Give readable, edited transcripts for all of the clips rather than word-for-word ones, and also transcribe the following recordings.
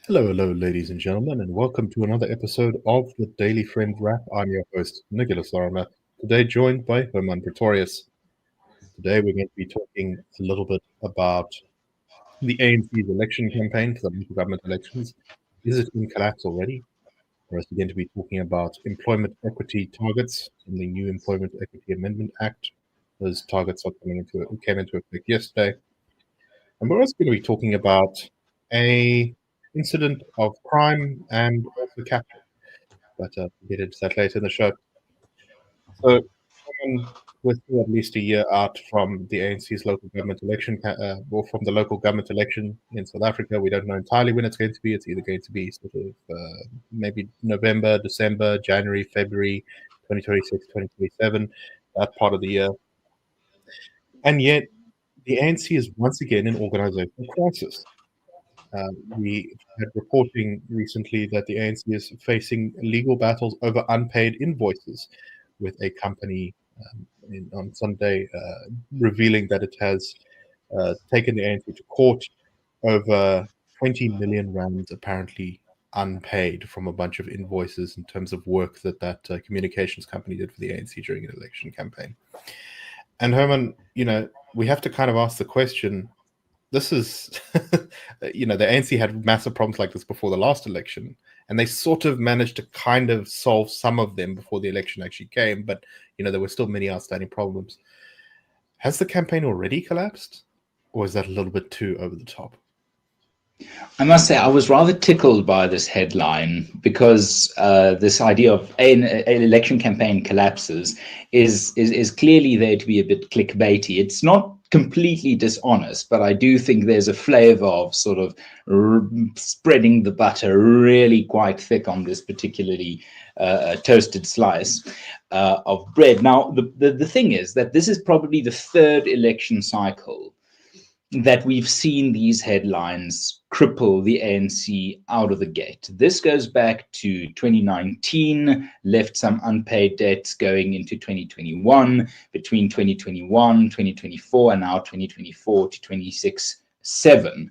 Hello, hello, ladies and gentlemen, and welcome to another episode of the Daily Friend Wrap. I'm your host, Lorimer, today joined by Hermann Pretorius. Today we're going to be talking a little bit about the ANC's election campaign for the local government elections. Is it in collapse already? We're also going to be talking about employment equity targets in the new Employment Equity Amendment Act. Those targets came into effect yesterday. And we're also going to be talking about a incident of crime and also capture. But we'll get into that later in the show. So, we're still at least a year out from the ANC's local government election, or from the local government election in South Africa. We don't know entirely when it's going to be. It's either going to be sort of maybe November, December, January, February, 2026, 2027, that part of the year. And yet, the ANC is once again in organizational crisis. We had reporting recently that the ANC is facing legal battles over unpaid invoices, with a company on Sunday revealing that it has taken the ANC to court over 20 million rands apparently unpaid from a bunch of invoices in terms of work that communications company did for the ANC during an election campaign. And Herman, we have to kind of ask the question, this is, the ANC had massive problems like this before the last election, and they sort of managed to kind of solve some of them before the election actually came, but, there were still many outstanding problems. Has the campaign already collapsed, or is that a little bit too over the top? I must say, I was rather tickled by this headline because this idea of an election campaign collapses is clearly there to be a bit clickbaity. It's not completely dishonest, but I do think there's a flavor of sort of spreading the butter really quite thick on this particularly toasted slice of bread. Now, the thing is that this is probably the third election cycle that we've seen these headlines cripple the ANC out of the gate. This goes back to 2019, left some unpaid debts going into 2021, between 2021, 2024, and now 2024 to 26/7.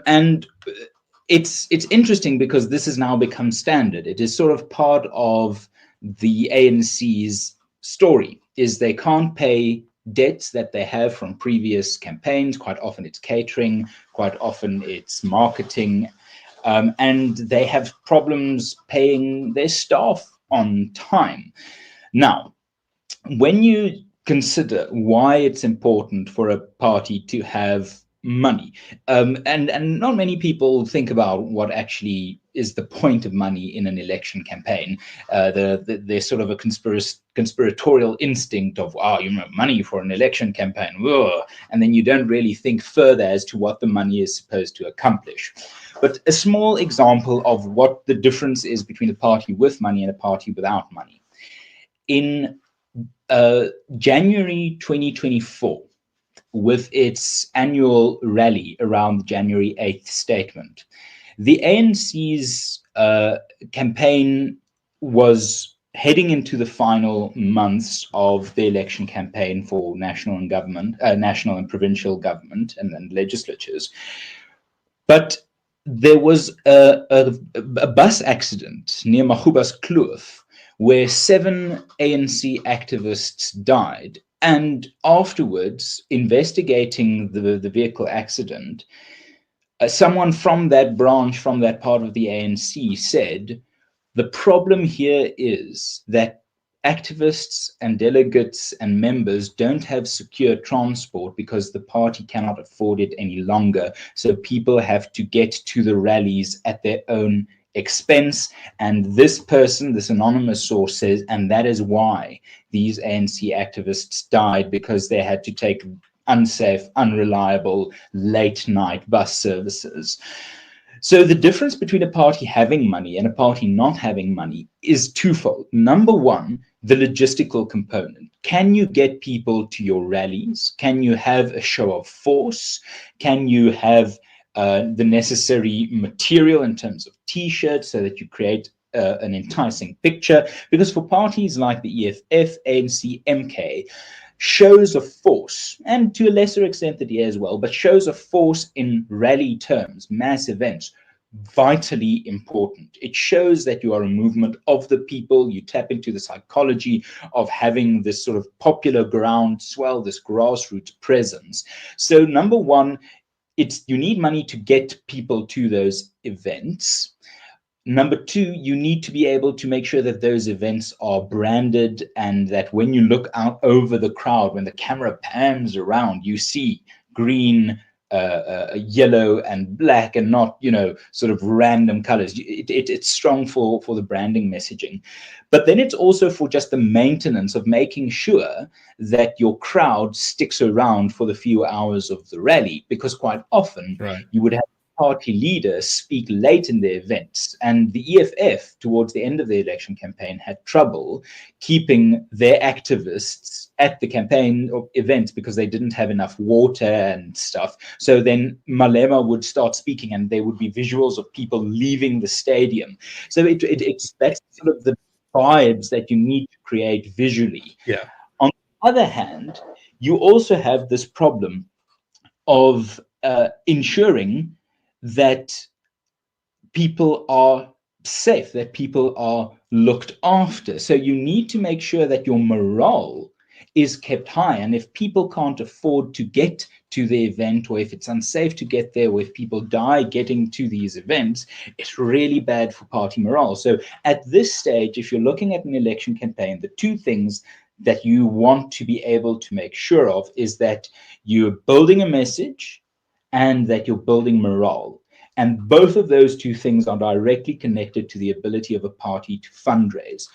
And it's interesting because this has now become standard. It is sort of part of the ANC's story, is they can't pay debts that they have from previous campaigns. Quite often it's catering, quite often it's marketing, and they have problems paying their staff on time. Now, when you consider why it's important for a party to have money, and not many people think about what actually is the point of money in an election campaign. There's sort of a conspiratorial instinct of, money for an election campaign, ugh, and then you don't really think further as to what the money is supposed to accomplish. But a small example of what the difference is between a party with money and a party without money. In January 2024, with its annual rally around the January 8th statement, the ANC's campaign was heading into the final months of the election campaign for national and provincial government and legislatures. But there was a bus accident near Mahubas Kloof where 7 ANC activists died. And afterwards, investigating the vehicle accident, someone from that branch, from that part of the ANC, said, the problem here is that activists and delegates and members don't have secure transport because the party cannot afford it any longer. So people have to get to the rallies at their own expense. And this person, this anonymous source, says, and that is why these ANC activists died, because they had to take unsafe, unreliable, late night bus services. So the difference between a party having money and a party not having money is twofold. Number one, the logistical component. Can you get people to your rallies? Can you have a show of force? Can you have the necessary material in terms of T-shirts so that you create an enticing picture? Because for parties like the EFF, ANC, MK, shows of force, and to a lesser extent the DA as well, but shows of force in rally terms, mass events, vitally important. It shows that you are a movement of the people. You tap into the psychology of having this sort of popular groundswell, this grassroots presence. So number one, you need money to get people to those events. Number two, you need to be able to make sure that those events are branded, and that when you look out over the crowd, when the camera pans around, you see green, yellow, and black, and not, sort of random colors. It's strong for the branding messaging. But then it's also for just the maintenance of making sure that your crowd sticks around for the few hours of the rally, because quite often you would have party leaders speak late in the events, and the EFF towards the end of the election campaign had trouble keeping their activists at the campaign events because they didn't have enough water and stuff. So then Malema would start speaking, and there would be visuals of people leaving the stadium. So it's that's sort of the vibes that you need to create visually. Yeah. On the other hand, you also have this problem of ensuring that people are safe, that people are looked after. So you need to make sure that your morale is kept high. And if people can't afford to get to the event, or if it's unsafe to get there, or if people die getting to these events, it's really bad for party morale. So at this stage, if you're looking at an election campaign, the two things that you want to be able to make sure of is that you're building a message and that you're building morale. And both of those two things are directly connected to the ability of a party to fundraise.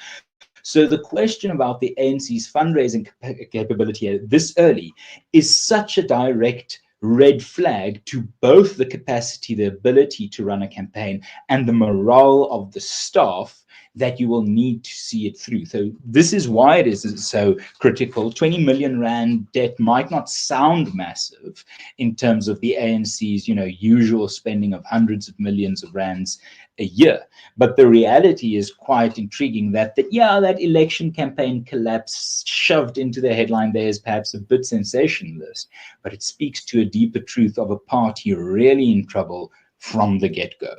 So the question about the ANC's fundraising capability this early is such a direct red flag to both the capacity, the ability to run a campaign, and the morale of the staff, that you will need to see it through. So this is why it is so critical. 20 million rand debt might not sound massive in terms of the ANC's, usual spending of hundreds of millions of rands a year. But the reality is quite intriguing that that election campaign collapse shoved into the headline there is perhaps a bit sensationalist, but it speaks to a deeper truth of a party really in trouble from the get-go.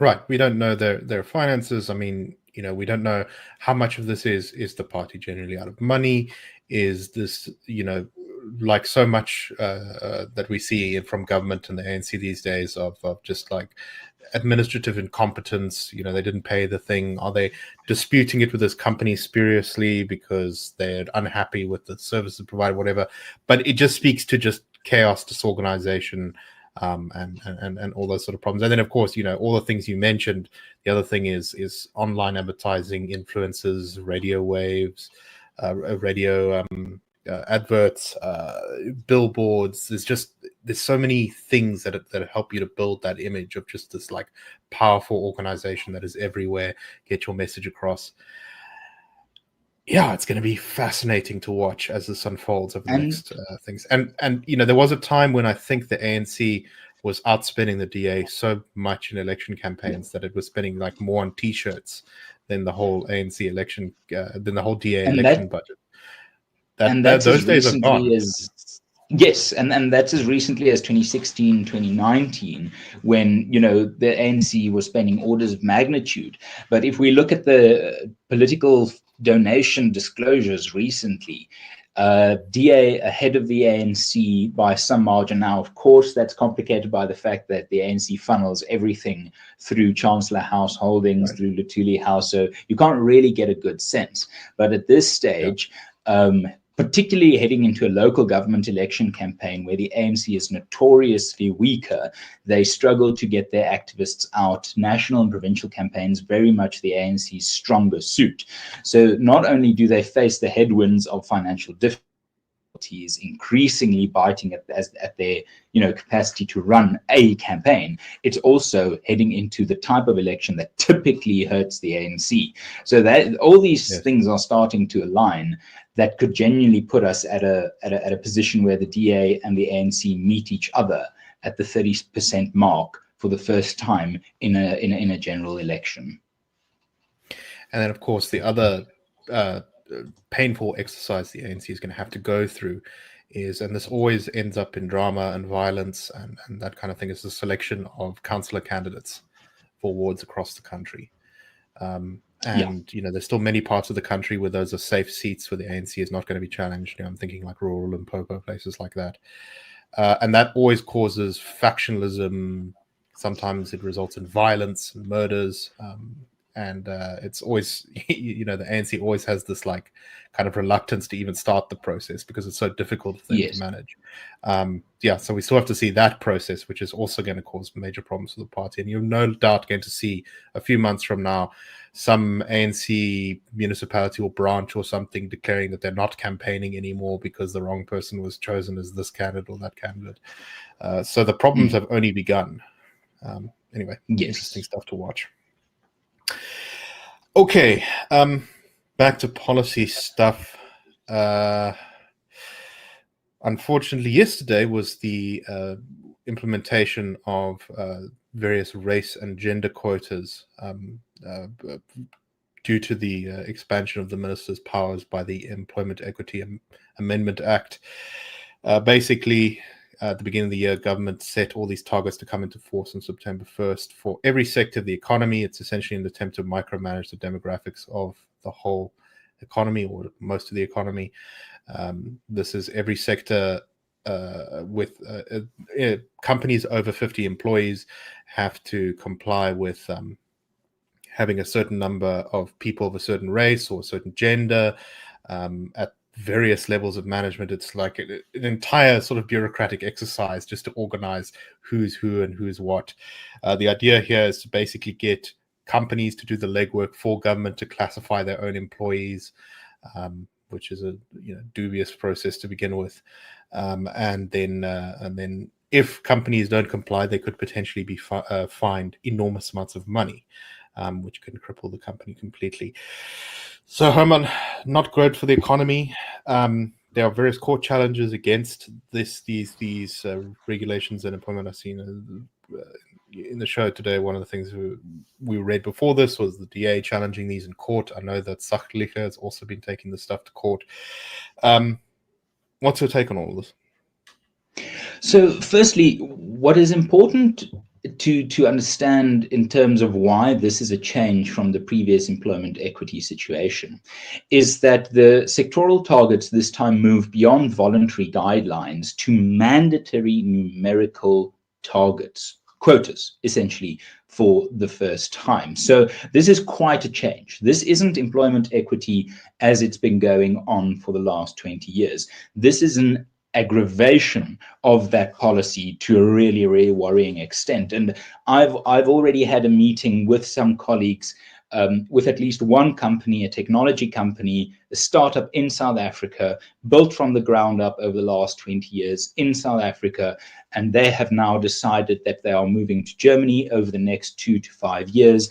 Right. We don't know their finances. I mean, we don't know how much of this is the party generally out of money. Is this, like so much that we see from government and the ANC these days of just like administrative incompetence. They didn't pay the thing. Are they disputing it with this company spuriously because they're unhappy with the services provided, whatever? But it just speaks to just chaos, disorganization, and all those sort of problems. And then, of course, all the things you mentioned. The other thing is online advertising, influencers, radio waves, radio adverts, billboards. There's so many things that help you to build that image of just this like powerful organization that is everywhere, get your message across. Yeah, it's going to be fascinating to watch as this unfolds over the next things. And there was a time when I think the ANC was outspending the DA so much in election campaigns that it was spending like more on T-shirts than the whole ANC election, than the whole DA election budget. Those days are gone. Yes, and that's as recently as 2016, 2019, when, the ANC was spending orders of magnitude. But if we look at the political donation disclosures recently, DA ahead of the ANC by some margin. Now, of course, that's complicated by the fact that the ANC funnels everything through Chancellor House Holdings, right, through Luthuli House, so you can't really get a good sense. But at this stage, particularly heading into a local government election campaign where the ANC is notoriously weaker, they struggle to get their activists out. National and provincial campaigns, very much the ANC's stronger suit. So not only do they face the headwinds of financial difficulties, increasingly biting at their capacity to run a campaign, it's also heading into the type of election that typically hurts the ANC. So that all these things are starting to align, that could genuinely put us at a position where the DA and the ANC meet each other at the 30% mark for the first time in a general election. And then, of course, the other painful exercise the ANC is going to have to go through is, and this always ends up in drama and violence and that kind of thing, is the selection of councillor candidates for wards across the country. And there's still many parts of the country where those are safe seats where the ANC is not going to be challenged. I'm thinking like rural Limpopo, places like that. And that always causes factionalism. Sometimes it results in violence and murders. And it's always, the ANC always has this like kind of reluctance to even start the process because it's so difficult for them to manage. So we still have to see that process, which is also going to cause major problems for the party. And you're no doubt going to see a few months from now some ANC municipality or branch or something declaring that they're not campaigning anymore because the wrong person was chosen as this candidate or that candidate. So the problems have only begun. Anyway, interesting stuff to watch. Okay, back to policy stuff. Unfortunately, yesterday was the implementation of various race and gender quotas due to the expansion of the minister's powers by the Employment Equity Amendment Act. Basically, at the beginning of the year, government set all these targets to come into force on September 1st for every sector of the economy. It's essentially an attempt to micromanage the demographics of the whole economy or most of the economy. This is every sector with companies over 50 employees have to comply with having a certain number of people of a certain race or a certain gender at various levels of management. It's like an entire sort of bureaucratic exercise just to organize who's who and who's what. The idea here is to basically get companies to do the legwork for government to classify their own employees, which is a dubious process to begin with. And then if companies don't comply, they could potentially be fined enormous amounts of money, which can cripple the company completely. So, Hermann, not great for the economy. There are various court challenges against these regulations and employment. I've seen in the show today, one of the things we read before this was the DA challenging these in court. I know that Sachliche has also been taking this stuff to court. What's your take on all of this? So, firstly, what is important to understand in terms of why this is a change from the previous employment equity situation is that the sectoral targets this time move beyond voluntary guidelines to mandatory numerical targets, quotas, essentially, for the first time. So this is quite a change. This isn't employment equity as it's been going on for the last 20 years. This is an aggravation of that policy to a really, really worrying extent. And I've already had a meeting with some colleagues with at least one company, a technology company, a startup in South Africa, built from the ground up over the last 20 years in South Africa. And they have now decided that they are moving to Germany over the next 2 to 5 years,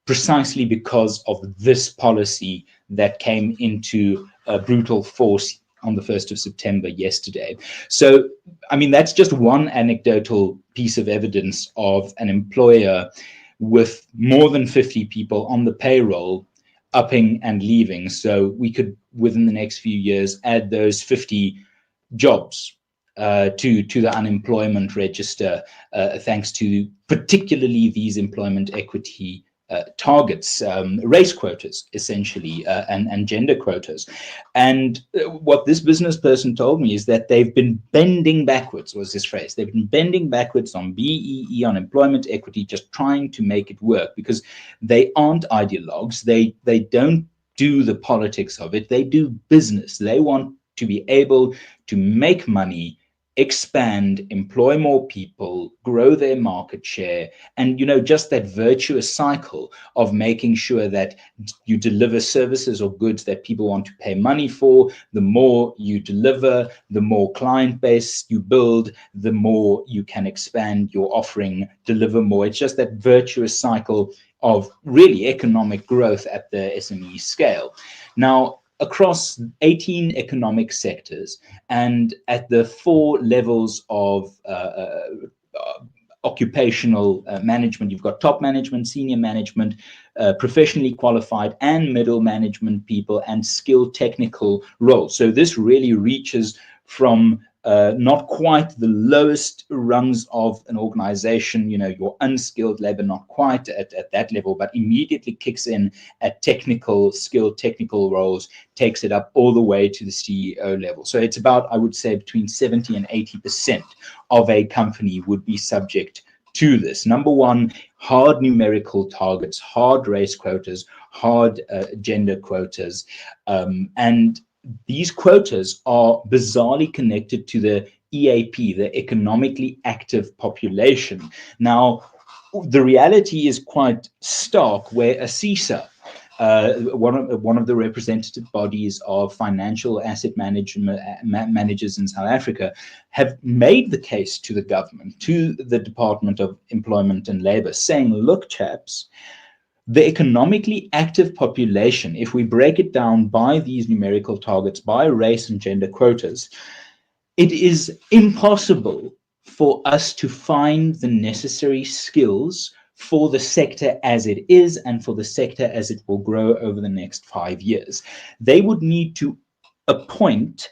precisely because of this policy that came into brutal force on the 1st of September yesterday. So, I mean, that's just one anecdotal piece of evidence of an employer with more than 50 people on the payroll upping and leaving. So we could, within the next few years, add those 50 jobs to the unemployment register, thanks to particularly these employment equity targets, race quotas, essentially, and gender quotas. And what this business person told me is that they've been bending backwards, was this phrase. They've been bending backwards on BEE, on employment equity, just trying to make it work because they aren't ideologues. They don't do the politics of it. They do business. They want to be able to make money, expand, employ more people, grow their market share, and just that virtuous cycle of making sure that you deliver services or goods that people want to pay money for. The more you deliver, the more client base you build, the more you can expand your offering, deliver more. It's just that virtuous cycle of really economic growth at the SME scale. Now, across 18 economic sectors and at the 4 levels of occupational management, you've got top management, senior management, professionally qualified and middle management people, and skilled technical roles. So this really reaches from not quite the lowest rungs of an organization, your unskilled labor, not quite at that level, but immediately kicks in at technical skill, technical roles, takes it up all the way to the CEO level. So it's about, I would say, between 70 and 80% of a company would be subject to this. Number one, hard numerical targets, hard race quotas, hard gender quotas, and these quotas are bizarrely connected to the EAP, the economically active population. Now, the reality is quite stark, where a CISA, one of the representative bodies of financial asset managers in South Africa, have made the case to the government, to the Department of Employment and Labour, saying, look, chaps, the economically active population, if we break it down by these numerical targets, by race and gender quotas, it is impossible for us to find the necessary skills for the sector as it is and for the sector as it will grow over the next 5 years. They would need to appoint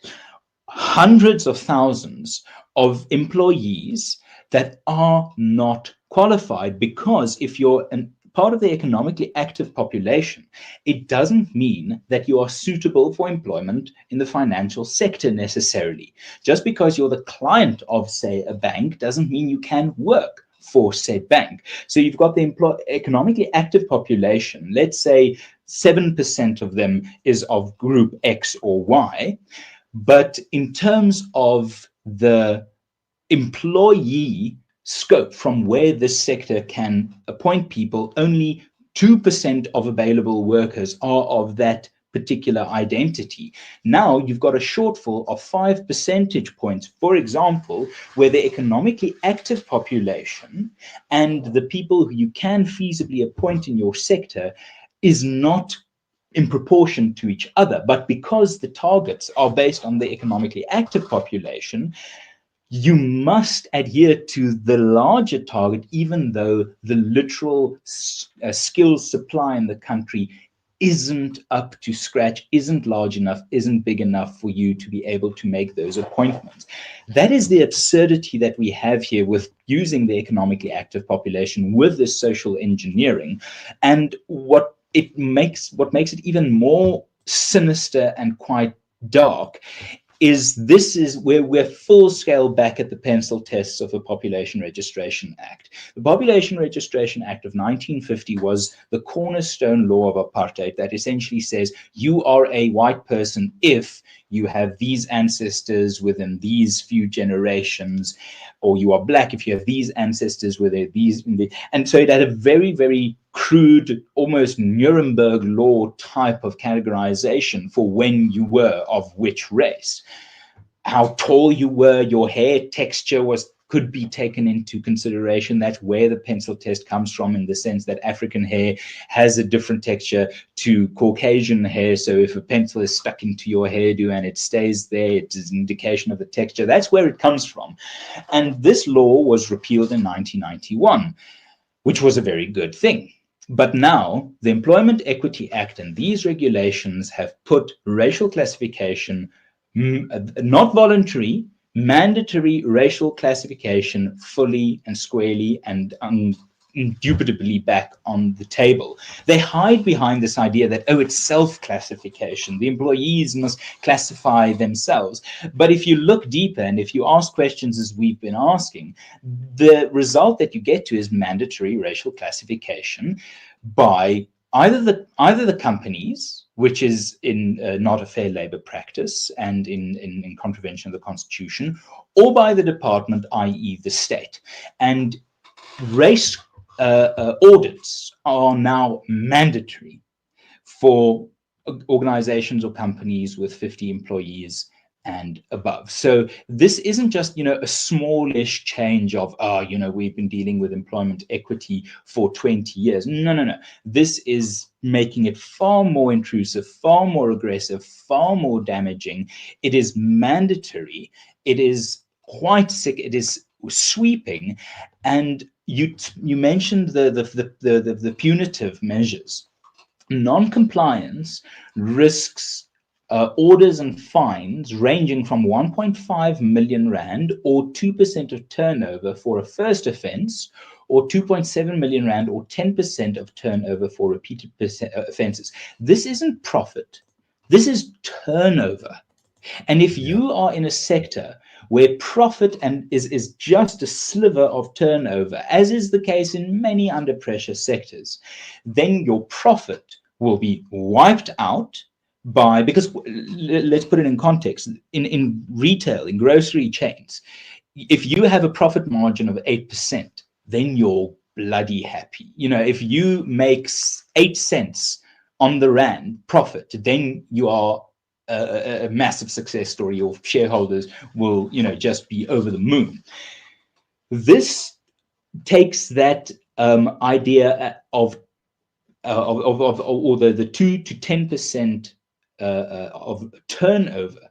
hundreds of thousands of employees that are not qualified, because if you're part of the economically active population, it doesn't mean that you are suitable for employment in the financial sector necessarily. Just because you're the client of, say, a bank doesn't mean you can work for said bank. So you've got the economically active population, let's say 7% of them is of group X or Y, but in terms of the employee scope from where this sector can appoint people, only 2% of available workers are of that particular identity. Now you've got a shortfall of 5 percentage points, for example, where the economically active population and the people who you can feasibly appoint in your sector is not in proportion to each other. But because the targets are based on the economically active population, you must adhere to the larger target, even though the literal skills supply in the country isn't up to scratch, isn't large enough, isn't big enough for you to be able to make those appointments. That is the absurdity that we have here with using the economically active population with this social engineering. And what makes it even more sinister and quite dark is this is where we're full scale back at the pencil tests of the Population Registration Act. The Population Registration Act of 1950 was the cornerstone law of apartheid that essentially says you are a white person if you have these ancestors within these few generations, or you are black if you have these ancestors within these. And so it had a very, very crude, almost Nuremberg law type of categorization for when you were of which race. How tall you were, your hair texture could be taken into consideration. That's where the pencil test comes from, in the sense that African hair has a different texture to Caucasian hair. So if a pencil is stuck into your hairdo and it stays there, it is an indication of the texture. That's where it comes from. And this law was repealed in 1991, which was a very good thing. But now the Employment Equity Act and these regulations have put racial classification, not voluntary, mandatory racial classification, fully and squarely and indubitably back on the table. They hide behind this idea that, oh, it's self-classification. The employees must classify themselves. But if you look deeper and if you ask questions as we've been asking, the result that you get to is mandatory racial classification by either the companies, which is in not a fair labor practice and in contravention of the Constitution, or by the department, i.e. the state. And race audits are now mandatory for organizations or companies with 50 employees and above. So this isn't just, a smallish change of, we've been dealing with employment equity for 20 years. No. This is making it far more intrusive, far more aggressive, far more damaging. It is mandatory. It is quite sick. It is sweeping. And you mentioned the punitive measures. Non-compliance risks orders and fines ranging from 1.5 million rand or 2% of turnover for a first offense, or 2.7 million rand or 10% of turnover for repeated offenses. This isn't profit. This is turnover. And if you are in a sector where profit is just a sliver of turnover, as is the case in many under pressure sectors, then your profit will be wiped out by, because let's put it in context, in retail, in grocery chains, if you have a profit margin of 8%, then you're bloody happy. If you make 8 cents on the rand profit, then you are a massive success story. Your shareholders will, just be over the moon. This takes that idea of the 2 to 10% of turnover,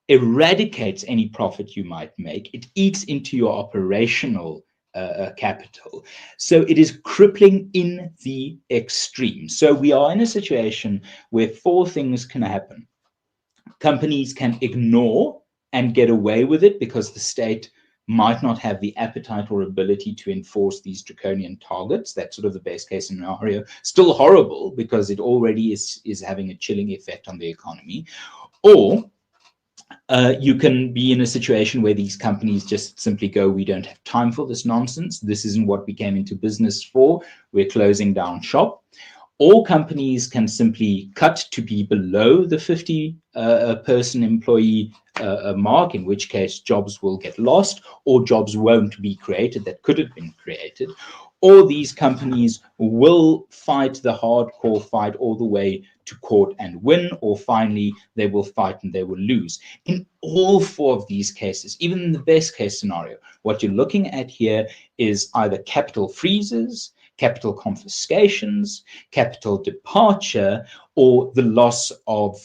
eradicates any profit you might make. It eats into your operational capital. So it is crippling in the extreme. So we are in a situation where 4 things can happen. Companies can ignore and get away with it because the state might not have the appetite or ability to enforce these draconian targets. That's sort of the best case scenario. Still horrible because it already is having a chilling effect on the economy. Or you can be in a situation where these companies just simply go, we don't have time for this nonsense. This isn't what we came into business for. We're closing down shop. All companies can simply cut to be below the 50 person employee mark, in which case jobs will get lost or jobs won't be created that could have been created. Or these companies will fight the hardcore fight all the way to court and win, or finally they will fight and they will lose. In all 4 of these cases, even in the best case scenario, what you're looking at here is either capital freezes, capital confiscations, capital departure, or the loss of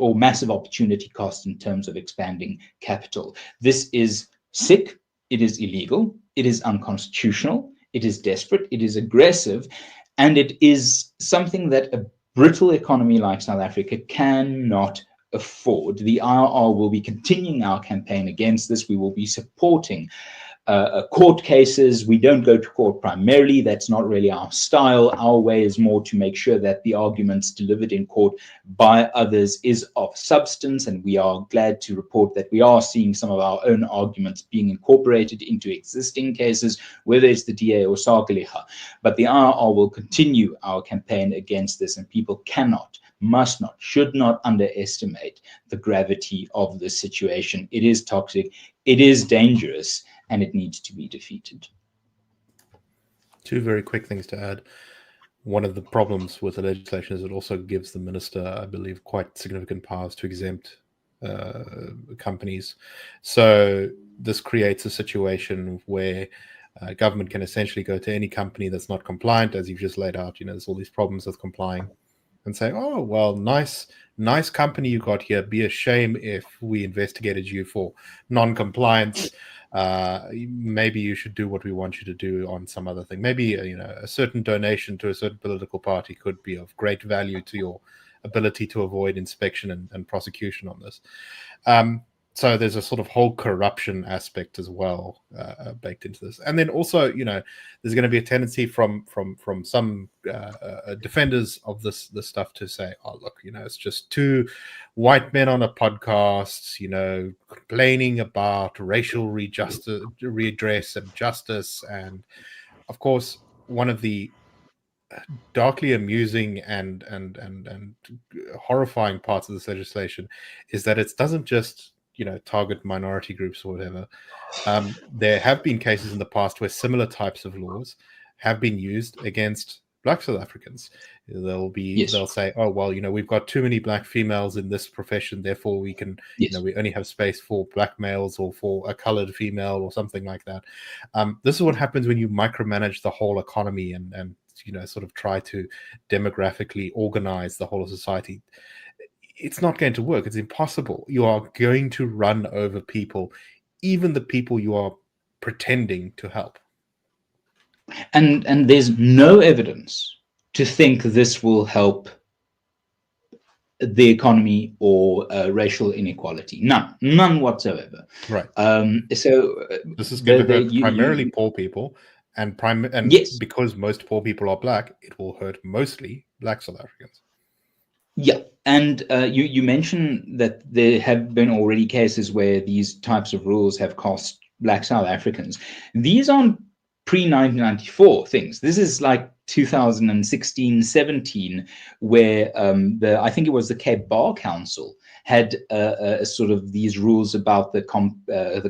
or massive opportunity cost in terms of expanding capital. This is sick, it is illegal, it is unconstitutional, it is desperate, it is aggressive, and it is something that a brittle economy like South Africa cannot afford. The IRR will be continuing our campaign against this. We will be supporting court cases. We don't go to court primarily. That's not really our style. Our way is more to make sure that the arguments delivered in court by others is of substance. And we are glad to report that we are seeing some of our own arguments being incorporated into existing cases, whether it's the DA or Sakelicha. But the IRR will continue our campaign against this, and people cannot, must not, should not underestimate the gravity of this situation. It is toxic, it is dangerous, and it needs to be defeated. 2 very quick things to add. One of the problems with the legislation is it also gives the minister, I believe, quite significant powers to exempt companies. So this creates a situation where government can essentially go to any company that's not compliant, as you've just laid out. There's all these problems with complying, and say, oh, well, nice company you got here. Be a shame if we investigated you for non-compliance. Maybe you should do what we want you to do on some other thing. Maybe a certain donation to a certain political party could be of great value to your ability to avoid inspection and prosecution on this. So there's a sort of whole corruption aspect as well baked into this. And then also, there's going to be a tendency from some defenders of this stuff to say, oh, look, it's just 2 white men on a podcast, complaining about racial redress and justice. And of course, one of the darkly amusing and horrifying parts of this legislation is that it doesn't just target minority groups or whatever. There have been cases in the past where similar types of laws have been used against Black South Africans. They'll say, oh, well, we've got too many Black females in this profession, therefore we can, we only have space for Black males or for a colored female or something like that. This is what happens when you micromanage the whole economy and sort of try to demographically organize the whole of society. It's not going to work. It's impossible. You are going to run over people, even the people you are pretending to help. And there's no evidence to think this will help the economy or racial inequality. None whatsoever. Right. So this is going to hurt primarily you poor people, and yes. because most poor people are black, it will hurt mostly black South Africans. Yeah, and you mentioned that there have been already cases where these types of rules have cost black South Africans. These aren't pre-1994 things. This is like 2016, 17, where I think it was the Cape Bar Council had sort of these rules about the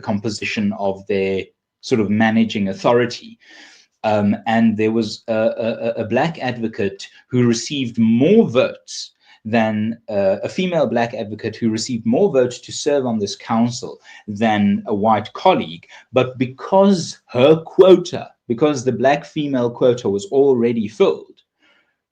composition of their sort of managing authority. And there was a black advocate who received more votes than a female black advocate who received more votes to serve on this council than a white colleague. But because because the black female quota was already filled,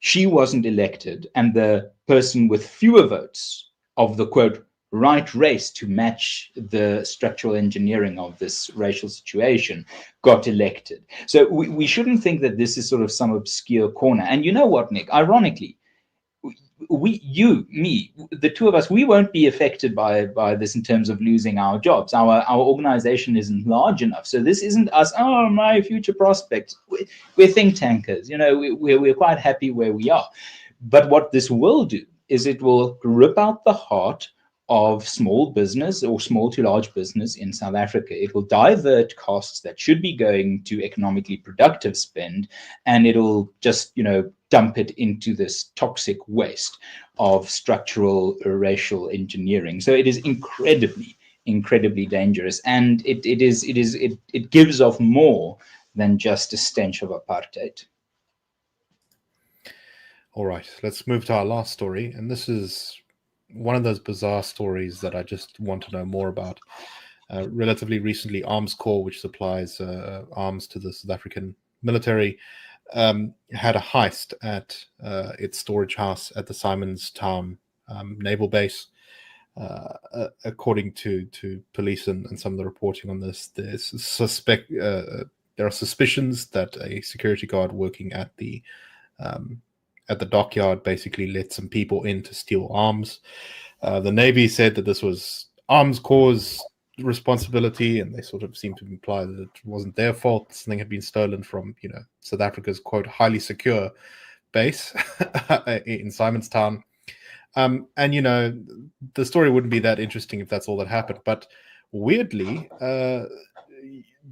she wasn't elected, and the person with fewer votes of the quote right race to match the structural engineering of this racial situation got elected. So we shouldn't think that this is sort of some obscure corner. And you know what, Nick? Ironically, me, the two of us, we won't be affected by this in terms of losing our jobs. Our organization isn't large enough, so this isn't us. Oh, my future prospects. We're think tankers. You know, we're quite happy where we are. But what this will do is it will rip out the heart of small business or small to large business in South Africa. It will divert costs that should be going to economically productive spend, and it'll just, dump it into this toxic waste of structural racial engineering. So it is incredibly dangerous, and it gives off more than just a stench of apartheid. All right, let's move to our last story, and this is one of those bizarre stories that I just want to know more about. Relatively recently, Arms Corps, which supplies arms to the South African military, had a heist at its storage house at the Simonstown naval base. According to police and some of the reporting on this, there are suspicions that a security guard working at the dockyard basically let some people in to steal arms. The Navy said that this was Arms Corps' responsibility, and they sort of seemed to imply that it wasn't their fault. Something had been stolen from, South Africa's quote highly secure base in Simonstown. And the story wouldn't be that interesting if that's all that happened. But weirdly,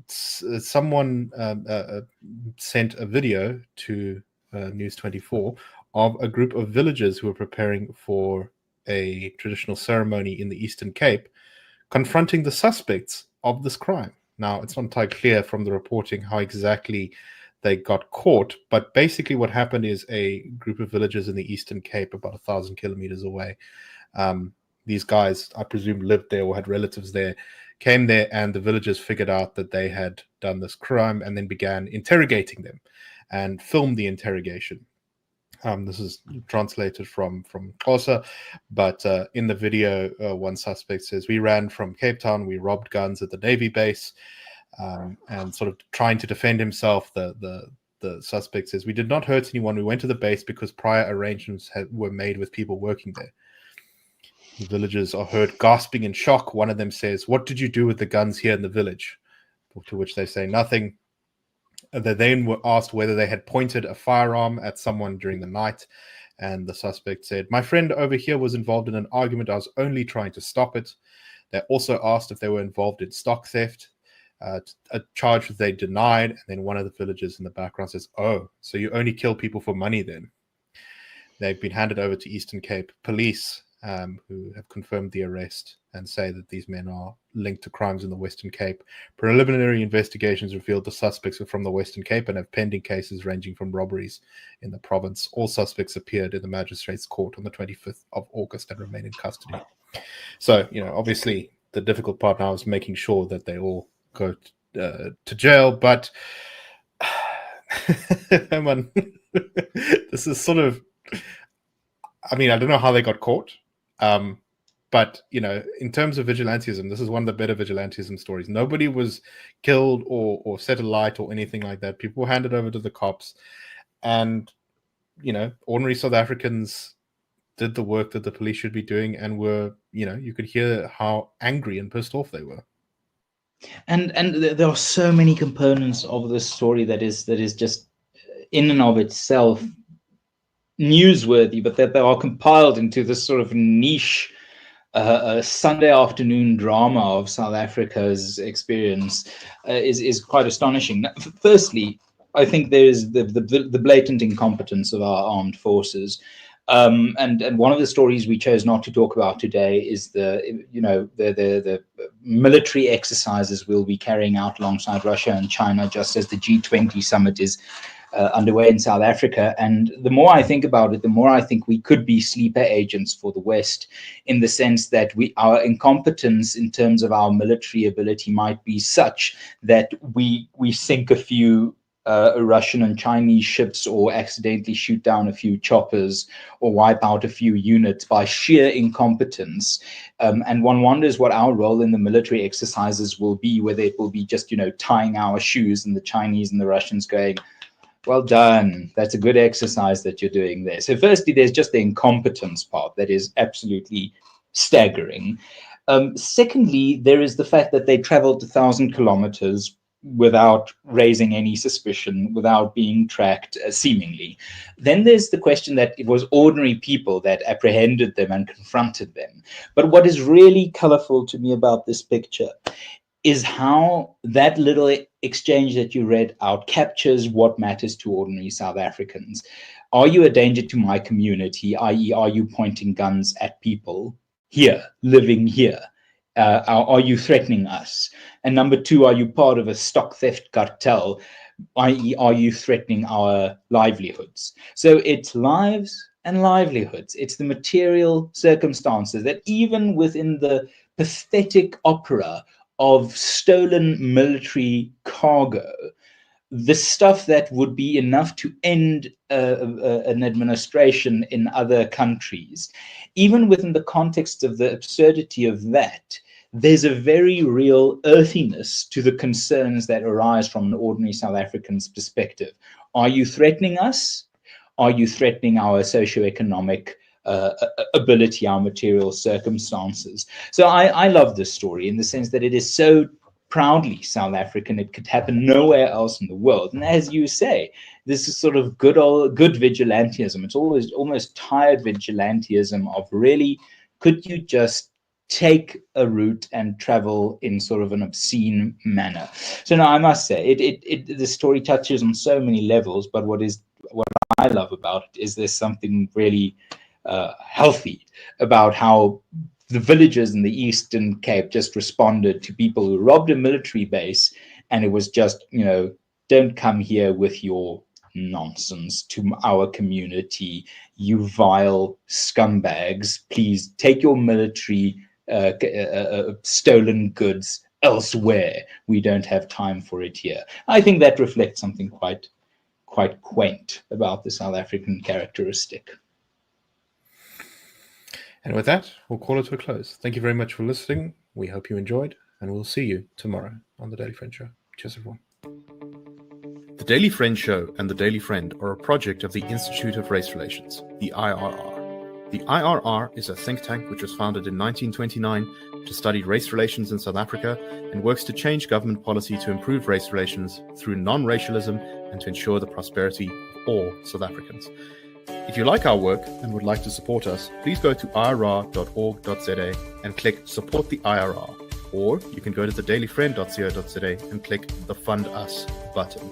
someone sent a video to News 24 of a group of villagers who were preparing for a traditional ceremony in the Eastern Cape, confronting the suspects of this crime. Now, it's not entirely clear from the reporting how exactly they got caught, but basically what happened is a group of villagers in the Eastern Cape, about 1,000 kilometers away, these guys, I presume, lived there or had relatives there, came there, and the villagers figured out that they had done this crime and then began interrogating them and filmed the interrogation. This is translated from Xhosa, but in the video, one suspect says, "We ran from Cape Town, we robbed guns at the Navy base," and sort of trying to defend himself, the suspect says, "We did not hurt anyone. We went to the base because prior arrangements were made with people working there." The villagers are heard gasping in shock. One of them says, "What did you do with the guns here in the village?" To which they say nothing. They then were asked whether they had pointed a firearm at someone during the night, and the suspect said, "My friend over here was involved in an argument. I was only trying to stop it." They also asked if they were involved in stock theft, a charge that they denied, and then one of the villagers in the background says, "Oh, so you only kill people for money then?" They've been handed over to Eastern Cape police, who have confirmed the arrest and say that these men are linked to crimes in the Western Cape. Preliminary investigations revealed the suspects are from the Western Cape and have pending cases ranging from robberies in the province. All suspects appeared in the magistrate's court on the 25th of August and remain in custody. So, obviously the difficult part now is making sure that they all go to jail, but Hermann, this is sort of, I don't know how they got caught. But, in terms of vigilantism, this is one of the better vigilantism stories. Nobody was killed or set alight or anything like that. People were handed over to the cops. And, ordinary South Africans did the work that the police should be doing and were, you could hear how angry and pissed off they were. And there are so many components of this story that is just in and of itself newsworthy, but that they are compiled into this sort of niche Sunday afternoon drama of South Africa's experience is quite astonishing. Now, firstly, I think there is the blatant incompetence of our armed forces. And one of the stories we chose not to talk about today is the military exercises we'll be carrying out alongside Russia and China, just as the G20 summit is underway in South Africa. And the more I think about it, the more I think we could be sleeper agents for the West, in the sense that our incompetence in terms of our military ability might be such that we sink a few Russian and Chinese ships, or accidentally shoot down a few choppers, or wipe out a few units by sheer incompetence. And one wonders what our role in the military exercises will be, whether it will be just, tying our shoes and the Chinese and the Russians going, well done, that's a good exercise that you're doing there. So firstly, there's just the incompetence part that is absolutely staggering. Secondly, there is the fact that they traveled 1,000 kilometers without raising any suspicion, without being tracked, seemingly. Then there's the question that it was ordinary people that apprehended them and confronted them. But what is really colorful to me about this picture is how that little exchange that you read out captures what matters to ordinary South Africans. Are you a danger to my community, i.e., are you pointing guns at people here, living here? Are you threatening us? And number two, are you part of a stock theft cartel, i.e., are you threatening our livelihoods? So it's lives and livelihoods. It's the material circumstances that even within the pathetic opera of stolen military cargo, the stuff that would be enough to end an administration in other countries, even within the context of the absurdity of that, there's a very real earthiness to the concerns that arise from an ordinary South African's perspective. Are you threatening us? Are you threatening our socioeconomic ability, our material circumstances? So I love this story in the sense that it is so proudly South African. It could happen nowhere else in the world. And as you say, this is sort of good vigilanteism. It's always almost tired vigilanteism of really, could you just take a route and travel in sort of an obscene manner? So now I must say, the story touches on so many levels, but what I love about it is there's something really healthy about how the villagers in the Eastern Cape just responded to people who robbed a military base, and it was just, don't come here with your nonsense to our community, you vile scumbags. Please take your military stolen goods elsewhere. We don't have time for it here. I think that reflects something quite quaint about the South African characteristic. And with that, we'll call it to a close. Thank you very much for listening. We hope you enjoyed, and we'll see you tomorrow on The Daily Friend Show. Cheers, everyone. The Daily Friend Show and The Daily Friend are a project of the Institute of Race Relations, the IRR. The IRR is a think tank which was founded in 1929 to study race relations in South Africa and works to change government policy to improve race relations through non-racialism and to ensure the prosperity of all South Africans. If you like our work and would like to support us, please go to irr.org.za and click Support the IRR. Or you can go to thedailyfriend.co.za and click the Fund Us button.